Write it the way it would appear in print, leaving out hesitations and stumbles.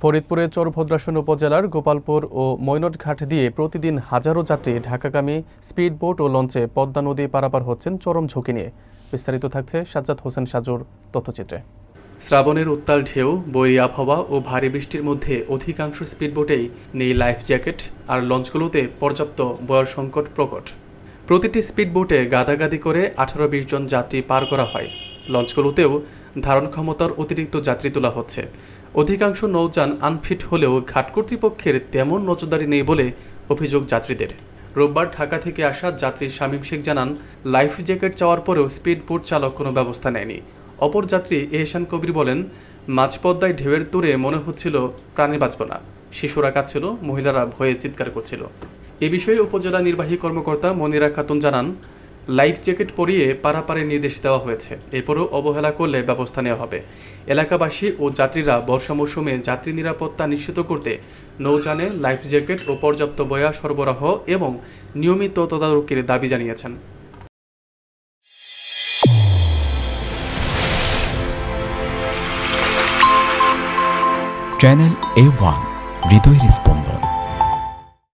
ফরিদপুরের চরভদ্রাসন উপজেলার গোপালপুর ও মৈনটঘাট দিয়ে প্রতিদিন হাজারো যাত্রী ঢাকাগামী স্পিডবোট ও লঞ্চে পদ্মা নদী পারাপার হচ্ছেন চরম ঝুঁকি নিয়ে। বিস্তারিত থাকছে সাজ্জাদ হোসেন সাজুর তথ্যচিত্রে। শ্রাবণের উত্তাল ঢেউ, বৈরী আবহাওয়া ও ভারী বৃষ্টির মধ্যে অধিকাংশ স্পিডবোটেই নেই লাইফ জ্যাকেট, আর লঞ্চগুলোতে পর্যাপ্ত বয়স সংকট প্রকট। প্রতিটি স্পিডবোটে গাদাগাদি করে 18-20 জন যাত্রী পার করা হয়। লঞ্চগুলোতেও ধারণ ক্ষমতার অতিরিক্ত যাত্রী তোলা হচ্ছে। অধিকাংশ নৌযান আনফিট হলেও ঘাট কর্তৃপক্ষের তেমন নজরদারি নেই বলে অভিযোগ যাত্রীদের। রোববার ঢাকা থেকে আসা যাত্রী শামীম শেখ জানান, লাইফ জ্যাকেট চাওয়ার পরেও স্পিডবোট চালক কোনো ব্যবস্থা নেয়নি। অপর যাত্রী এহসান কবির বলেন, মাঝপদ্মায় ঢেউয়ের দূরে মনে হচ্ছিল প্রাণী বাঁচব না। শিশুরা কাঁদছিল, মহিলারা ভয়ে চিৎকার করছিল। এ বিষয়ে উপজেলা নির্বাহী কর্মকর্তা মনিরা খাতুন জানান, লাইফ জ্যাকেট পরিয়ে পারাপারের নির্দেশ দেওয়া হয়েছে, এরপরও অবহেলা করলে ব্যবস্থা নেওয়া হবে। এলাকাবাসী ও যাত্রীরা বর্ষা মৌসুমে যাত্রী নিরাপত্তা নিশ্চিত করতে নৌযানে লাইফ জ্যাকেট ও পর্যাপ্ত বয়া সরবরাহ এবং নিয়মিত তদারকির দাবি জানিয়েছেন। চ্যানেল A1 হৃদয়ের স্পন্দন।